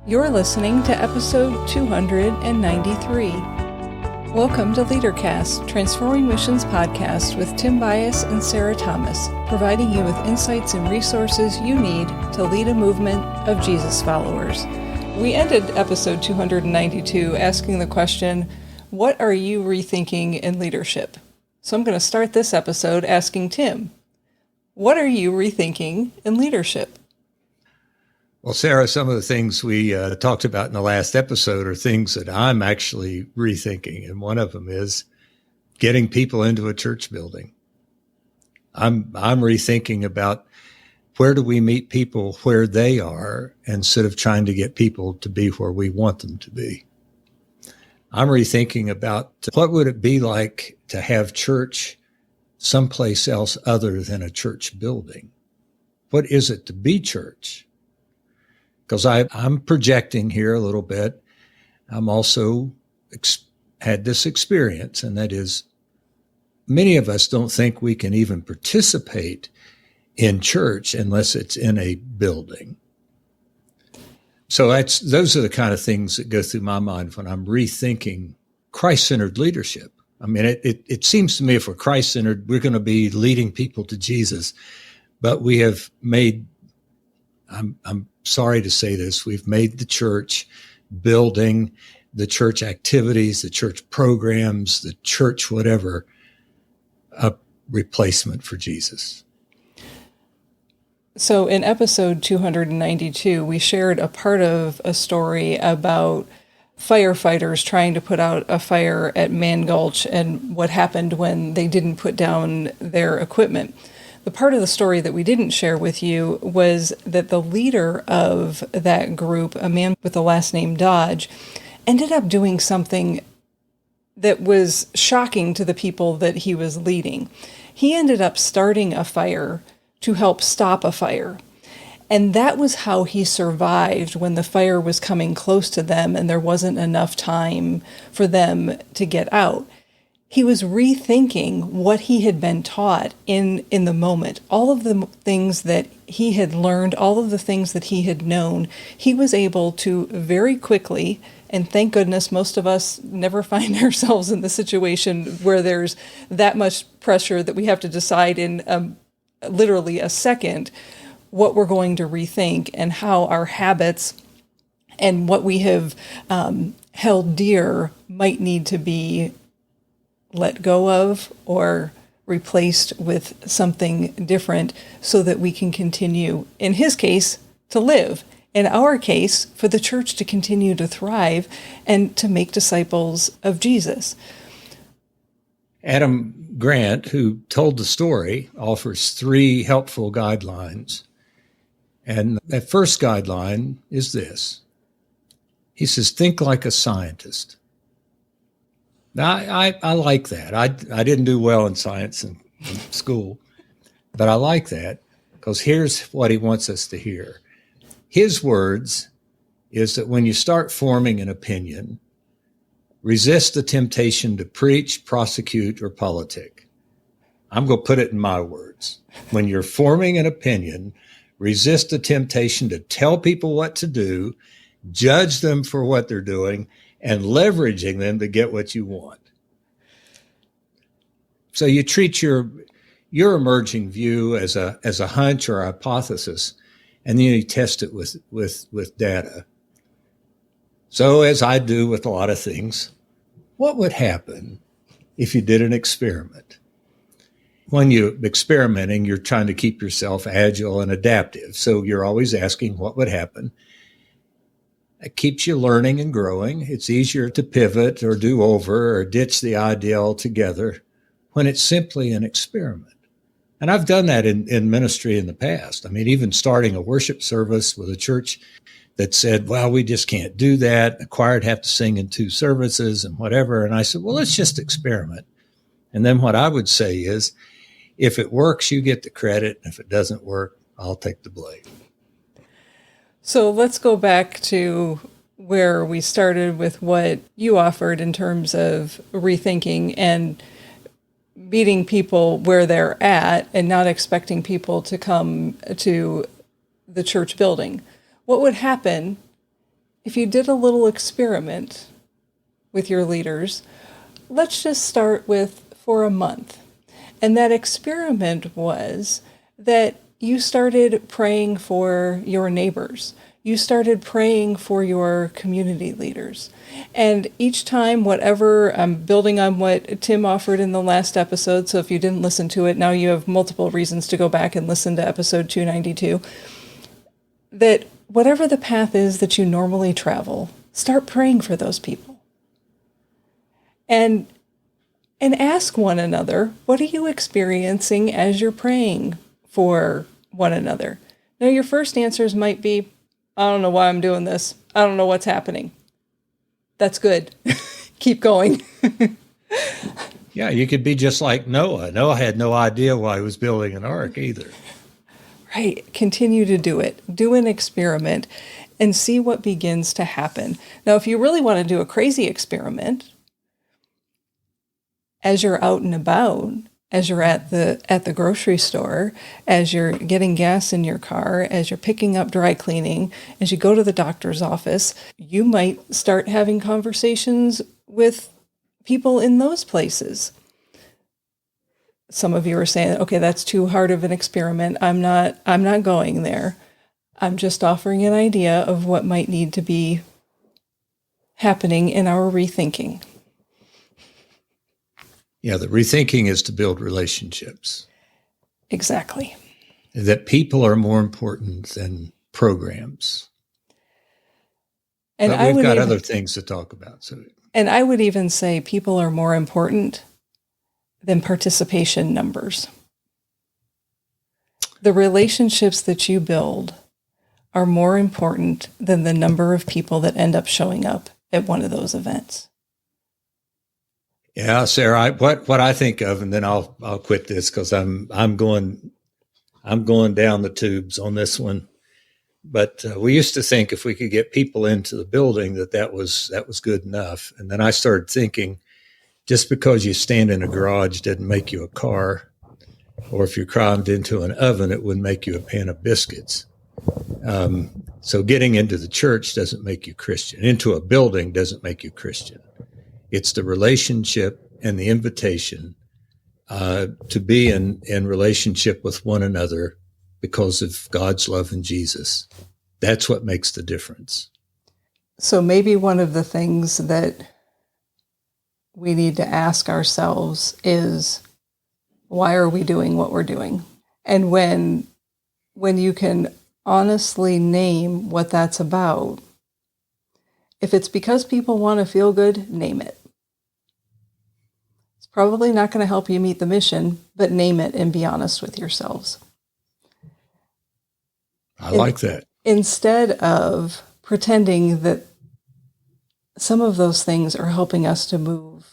You're listening to episode 293. Welcome to LeaderCast, Transforming Missions podcast with Tim Bias and Sarah Thomas, providing you with insights and resources you need to lead a movement of Jesus followers. We ended episode 292 asking the question, what are you rethinking in leadership? So I'm going to start this episode asking Tim, what are you rethinking in leadership? Well, Sarah, some of the things we talked about in the last episode are things that I'm actually rethinking. And one of them is getting people into a church building. I'm rethinking about where do we meet people where they are instead of trying to get people to be where we want them to be. I'm rethinking about what would it be like to have church someplace else other than a church building? What is it to be church? Because I'm projecting here a little bit. I'm also had this experience, and that is many of us don't think we can even participate in church unless it's in a building. So those are the kind of things that go through my mind when I'm rethinking Christ-centered leadership. I mean, it seems to me if we're Christ-centered, we're going to be leading people to Jesus. But we have made, I'm sorry to say this, we've made the church building, the church activities, the church programs, the church whatever, a replacement for Jesus. So in episode 292, we shared a part of a story about firefighters trying to put out a fire at Man Gulch and what happened when they didn't put down their equipment. The part of the story that we didn't share with you was that the leader of that group, a man with the last name Dodge, ended up doing something that was shocking to the people that he was leading. He ended up starting a fire to help stop a fire. And that was how he survived when the fire was coming close to them and there wasn't enough time for them to get out. He was rethinking what he had been taught in the moment. All of the things that he had learned, all of the things that he had known, he was able to very quickly, and thank goodness most of us never find ourselves in the situation where there's that much pressure that we have to decide in literally a second what we're going to rethink and how our habits and what we have held dear might need to be let go of or replaced with something different so that we can continue, in his case, to live. In our case, for the church to continue to thrive and to make disciples of Jesus. Adam Grant, who told the story, offers 3 helpful guidelines. And that first guideline is this. He says, think like a scientist. Now, I like that. I didn't do well in science in school, but I like that because here's what he wants us to hear. His words is that when you start forming an opinion, resist the temptation to preach, prosecute, or politic. I'm going to put it in my words. When you're forming an opinion, resist the temptation to tell people what to do, judge them for what they're doing, and leveraging them to get what you want. So you treat your emerging view as a hunch or a hypothesis, and then you test it with data. So as I do with a lot of things, what would happen if you did an experiment? When you're experimenting, you're trying to keep yourself agile and adaptive. So you're always asking what would happen. It keeps you learning and growing. It's easier to pivot or do over or ditch the idea altogether when it's simply an experiment. And I've done that in ministry in the past. I mean, even starting a worship service with a church that said, well, we just can't do that. The choir would have to sing in 2 services and whatever. And I said, well, let's just experiment. And then what I would say is, if it works, you get the credit. And if it doesn't work, I'll take the blame. So let's go back to where we started with what you offered in terms of rethinking and meeting people where they're at and not expecting people to come to the church building. What would happen if you did a little experiment with your leaders, let's just start with for a month. And that experiment was that you started praying for your neighbors. You started praying for your community leaders. And each time, whatever, I'm building on what Tim offered in the last episode, so if you didn't listen to it, now you have multiple reasons to go back and listen to episode 292, that whatever the path is that you normally travel, start praying for those people. And ask one another, what are you experiencing as you're praying for one another? Now, your first answers might be, I don't know why I'm doing this. I don't know what's happening. That's good. Keep going. Yeah, you could be just like Noah. Noah had no idea why he was building an ark either. Right. Continue to do it. Do an experiment and see what begins to happen. Now, if you really want to do a crazy experiment, as you're out and about, as you're at the grocery store, as you're getting gas in your car, as you're picking up dry cleaning, as you go to the doctor's office, you might start having conversations with people in those places. Some of you are saying, okay, that's too hard of an experiment. I'm not going there. I'm just offering an idea of what might need to be happening in our rethinking. Yeah, the rethinking is to build relationships. Exactly. That people are more important than programs. And but we've got other things to talk about. And I would even say people are more important than participation numbers. The relationships that you build are more important than the number of people that end up showing up at one of those events. Yeah, Sarah, what I think of, and then I'll quit this because I'm going down the tubes on this one. But we used to think if we could get people into the building that was good enough. And then I started thinking, just because you stand in a garage didn't make you a car, or if you climbed into an oven, it wouldn't make you a pan of biscuits. So getting into the church doesn't make you Christian. Into a building doesn't make you Christian. It's the relationship and the invitation to be in relationship with one another because of God's love in Jesus. That's what makes the difference. So maybe one of the things that we need to ask ourselves is, why are we doing what we're doing? And when you can honestly name what that's about, if it's because people want to feel good, name it. It's probably not going to help you meet the mission, but name it and be honest with yourselves. I like that. Instead of pretending that some of those things are helping us to move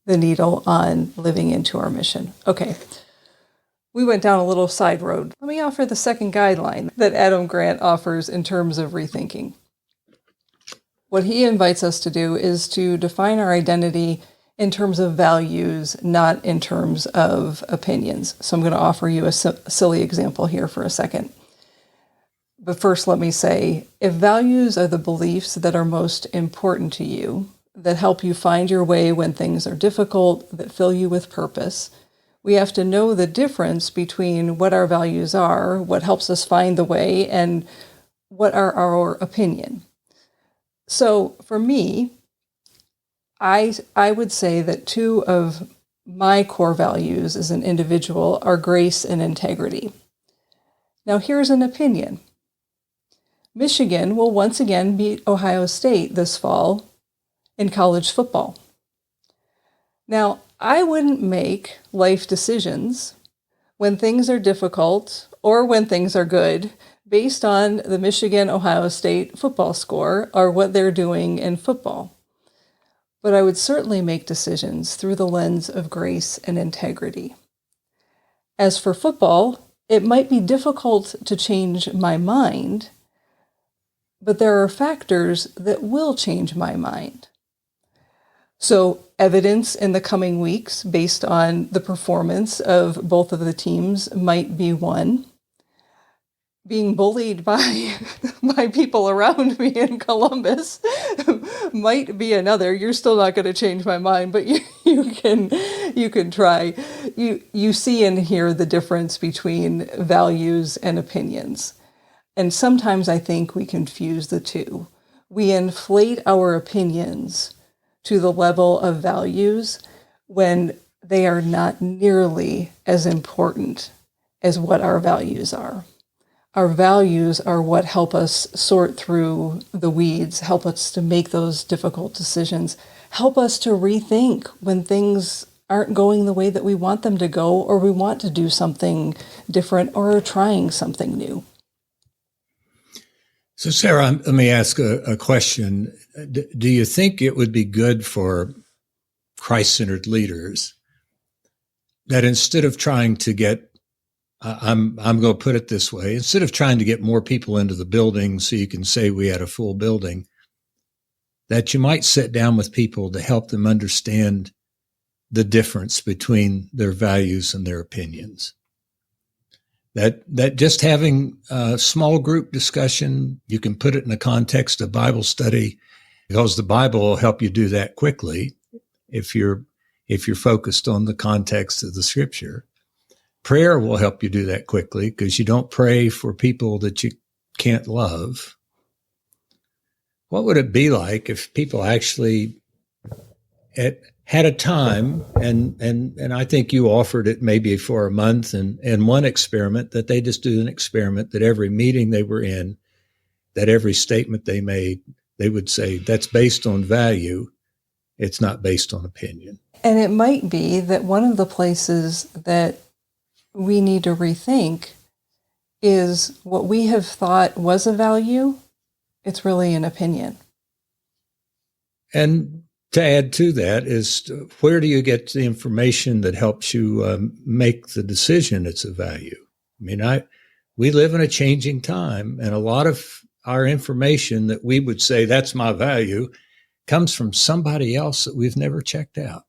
the needle on living into our mission. Okay, we went down a little side road. Let me offer the second guideline that Adam Grant offers in terms of rethinking. What he invites us to do is to define our identity in terms of values, not in terms of opinions. So I'm going to offer you a silly example here for a second. But first, let me say, if values are the beliefs that are most important to you, that help you find your way when things are difficult, that fill you with purpose, we have to know the difference between what our values are, what helps us find the way, and what are our opinion. So for me, I would say that two of my core values as an individual are grace and integrity. Now here's an opinion. Michigan will once again beat Ohio State this fall in college football. Now, I wouldn't make life decisions when things are difficult or when things are good based on the Michigan-Ohio State football score or what they're doing in football. But I would certainly make decisions through the lens of grace and integrity. As for football, it might be difficult to change my mind, but there are factors that will change my mind. So evidence in the coming weeks based on the performance of both of the teams might be one. being bullied by by people around me in Columbus might be another. You're still not going to change my mind, but you can try. You see and hear the difference between values and opinions. And sometimes I think we confuse the two. We inflate our opinions to the level of values when they are not nearly as important as what our values are. Our values are what help us sort through the weeds, help us to make those difficult decisions, help us to rethink when things aren't going the way that we want them to go, or we want to do something different, or are trying something new. So, Sarah, let me ask a question. Do you think it would be good for Christ-centered leaders that instead of trying to get, I'm going to put it this way, instead of trying to get more people into the building so you can say we had a full building, that you might sit down with people to help them understand the difference between their values and their opinions? That just having a small group discussion, you can put it in the context of Bible study, because the Bible will help you do that quickly if you're focused on the context of the scripture. Prayer will help you do that quickly because you don't pray for people that you can't love. What would it be like if people actually had a time, and I think you offered it maybe for a month and one experiment, that they just do an experiment that every meeting they were in, that every statement they made, they would say, that's based on value. It's not based on opinion. And it might be that one of the places that we need to rethink is what we have thought was a value, it's really an opinion. And to add to that is, where do you get the information that helps you make the decision it's a value? I mean, we live in a changing time, and a lot of our information that we would say that's my value comes from somebody else that we've never checked out.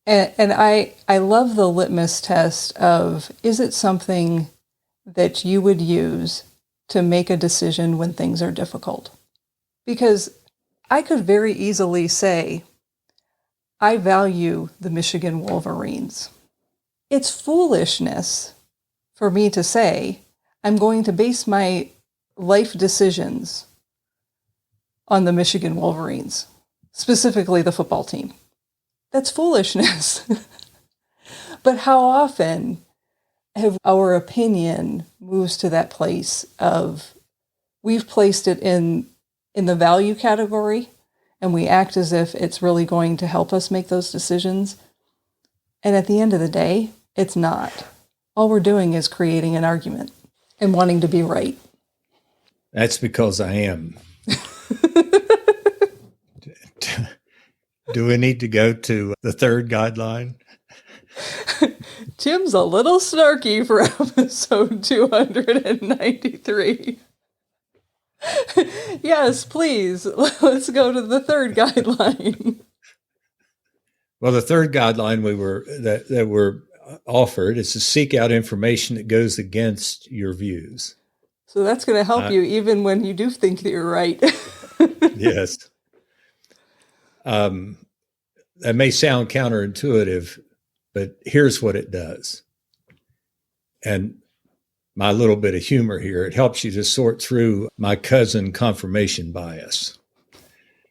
And I love the litmus test of, is it something that you would use to make a decision when things are difficult? Because I could very easily say, I value the Michigan Wolverines. It's foolishness for me to say, I'm going to base my life decisions on the Michigan Wolverines, specifically the football team. That's foolishness. But how often have our opinion moves to that place of, we've placed it in the value category, and we act as if it's really going to help us make those decisions. And at the end of the day, it's not. All we're doing is creating an argument and wanting to be right. That's because I am. Do we need to go to the third guideline? Tim's a little snarky for episode 293. Yes, please. Let's go to the third guideline. Well, the third guideline that were offered is to seek out information that goes against your views. So that's going to help you even when you do think that you're right. Yes. That may sound counterintuitive, but here's what it does. And my little bit of humor here, it helps you to sort through my cousin confirmation bias.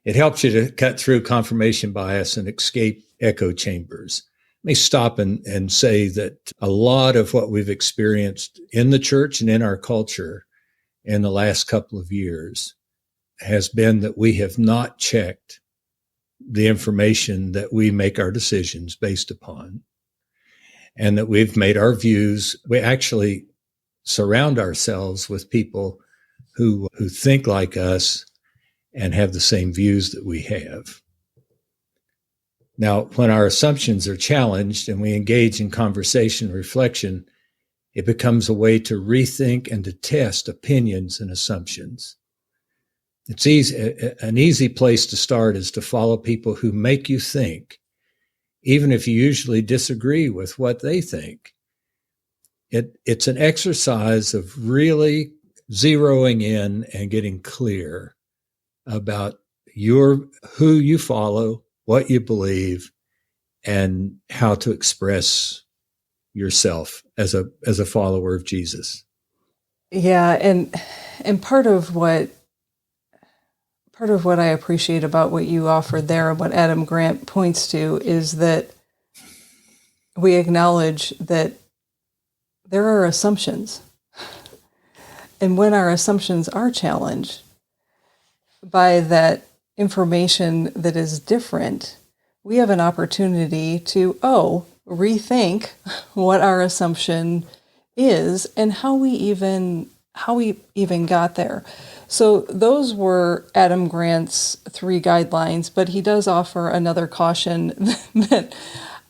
It helps you to cut through confirmation bias and escape echo chambers. Let me stop and say that a lot of what we've experienced in the church and in our culture in the last couple of years has been that we have not checked the information that we make our decisions based upon, and that we've made our views. We actually surround ourselves with people who think like us and have the same views that we have. Now, when our assumptions are challenged and we engage in conversation and reflection, it becomes a way to rethink and to test opinions and assumptions. It's easy. An easy place to start is to follow people who make you think, even if you usually disagree with what they think. It's an exercise of really zeroing in and getting clear about who you follow, what you believe, and how to express yourself as a follower of Jesus. Yeah, and part of what I appreciate about what you offered there and what Adam Grant points to is that we acknowledge that there are assumptions. And when our assumptions are challenged by that information that is different, we have an opportunity to, rethink what our assumption is and how we even got there. So those were Adam Grant's 3 guidelines, but he does offer another caution that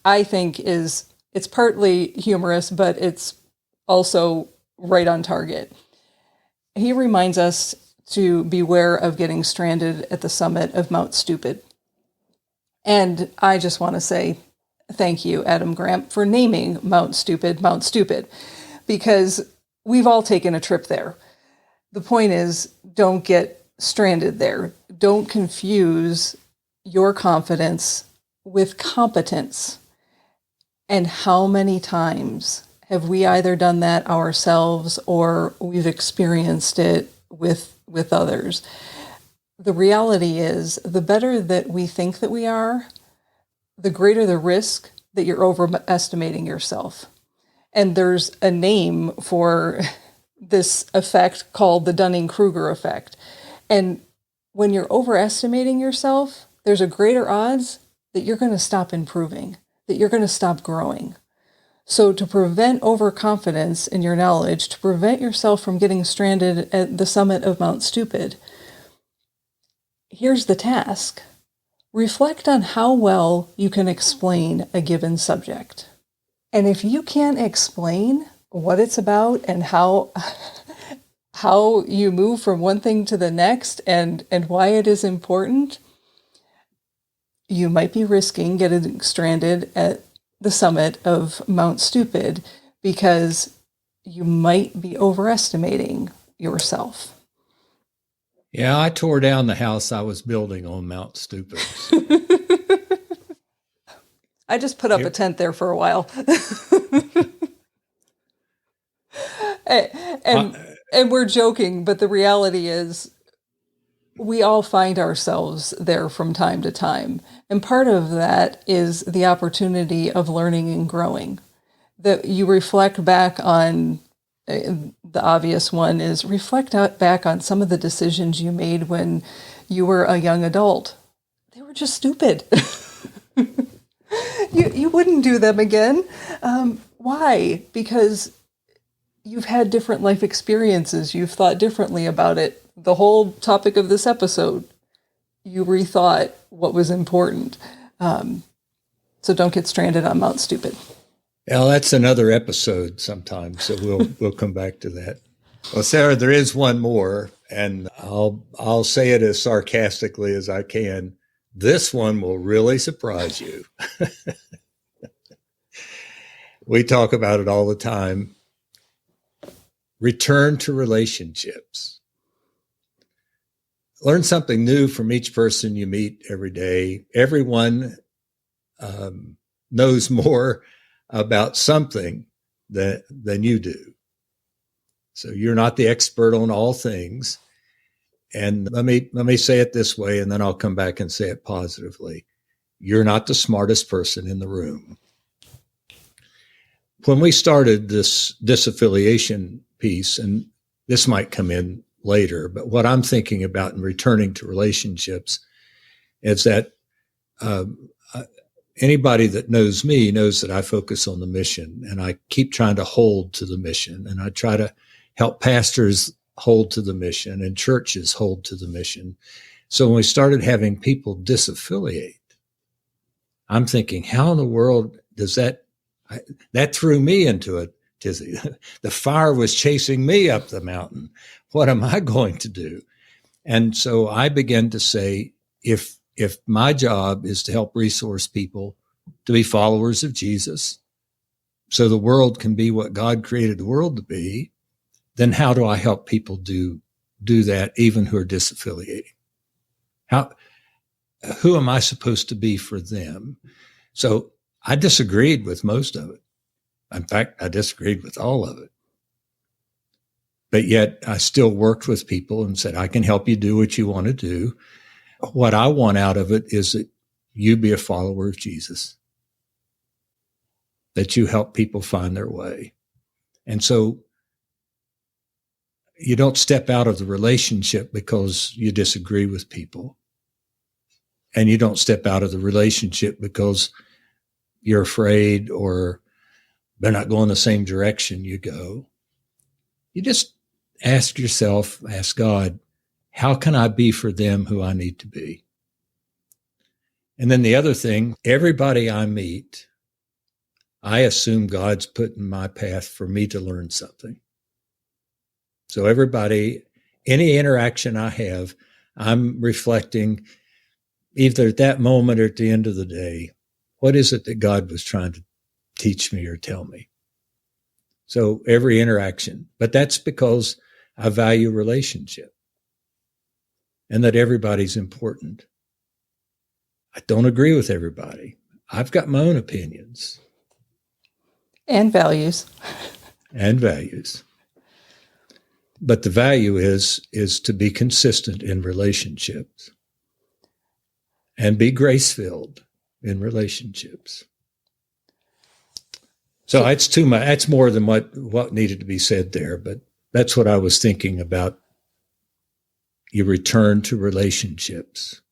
I think it's partly humorous, but it's also right on target. He reminds us to beware of getting stranded at the summit of Mount Stupid. And I just want to say thank you, Adam Grant, for naming Mount Stupid, because we've all taken a trip there. The point is, don't get stranded there. Don't confuse your confidence with competence. And how many times have we either done that ourselves or we've experienced it with others? The reality is, the better that we think that we are, the greater the risk that you're overestimating yourself. And there's a name for this effect called the Dunning-Kruger effect. And when you're overestimating yourself, there's a greater odds that you're going to stop improving, that you're going to stop growing. So to prevent overconfidence in your knowledge, to prevent yourself from getting stranded at the summit of Mount Stupid, here's the task. Reflect on how well you can explain a given subject. And if you can't explain what it's about and how you move from one thing to the next and why it is important, you might be risking getting stranded at the summit of Mount Stupid because you might be overestimating yourself. Yeah, I tore down the house I was building on Mount Stupid. I just put up a tent there for a while. and we're joking, but the reality is we all find ourselves there from time to time. And part of that is the opportunity of learning and growing. That you reflect back on, the obvious one is reflect back on some of the decisions you made when you were a young adult. They were just stupid. You wouldn't do them again. Why? Because you've had different life experiences. You've thought differently about it. The whole topic of this episode, you rethought what was important. So don't get stranded on Mount Stupid. Well, that's another episode sometime, so we'll come back to that. Well, Sarah, there is one more, and I'll say it as sarcastically as I can. This one will really surprise you. We talk about it all the time. Return to relationships. Learn something new from each person you meet every day. Everyone knows more about something than you do. So you're not the expert on all things. And let me say it this way, and then I'll come back and say it positively. You're not the smartest person in the room. When we started this disaffiliation piece, and this might come in later, but what I'm thinking about in returning to relationships is that anybody that knows me knows that I focus on the mission, and I keep trying to hold to the mission, and I try to help pastors hold to the mission and churches hold to the mission. So when we started having people disaffiliate, I'm thinking, how in the world does that threw me into a tizzy. The fire was chasing me up the mountain. What am I going to do? And so I began to say, if my job is to help resource people to be followers of Jesus, so the world can be what God created the world to be, then how do I help people do that, even who are disaffiliated? Who am I supposed to be for them? So I disagreed with most of it. In fact, I disagreed with all of it. But yet I still worked with people and said, I can help you do what you want to do. What I want out of it is that you be a follower of Jesus, that you help people find their way. And so you don't step out of the relationship because you disagree with people. And you don't step out of the relationship because you're afraid or they're not going the same direction you go. You just ask God, how can I be for them who I need to be? And then the other thing, everybody I meet, I assume God's put in my path for me to learn something. So everybody, any interaction I have, I'm reflecting either at that moment or at the end of the day, what is it that God was trying to teach me or tell me? So every interaction, but that's because I value relationship and that everybody's important. I don't agree with everybody. I've got my own opinions. And values. And values. But the value is to be consistent in relationships and be grace-filled in relationships. So it's too much. That's more than what needed to be said there, but that's what I was thinking about. You return to relationships.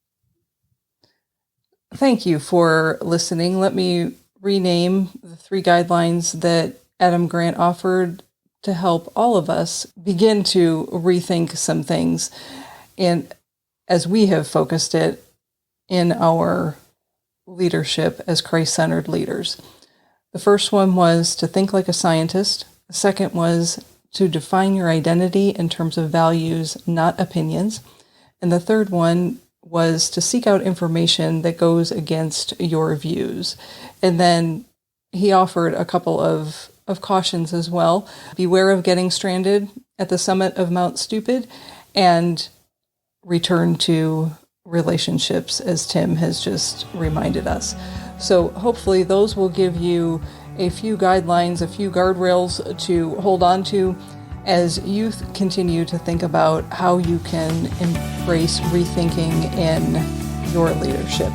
Thank you for listening. Let me rename the 3 guidelines that Adam Grant offered to help all of us begin to rethink some things, and as we have focused it in our leadership as Christ-centered leaders. The first one was to think like a scientist. The second was to define your identity in terms of values, not opinions. And the third one was to seek out information that goes against your views. And then he offered a couple of cautions as well. Beware of getting stranded at the summit of Mount Stupid, and return to relationships, as Tim has just reminded us. So hopefully those will give you a few guidelines, a few guardrails to hold on to as you continue to think about how you can embrace rethinking in your leadership.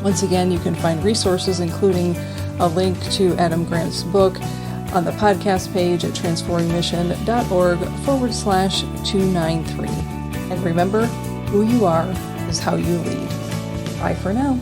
Once again, you can find resources, including a link to Adam Grant's book, on the podcast page at transformingmission.org/293. And remember, who you are is how you lead. Bye for now.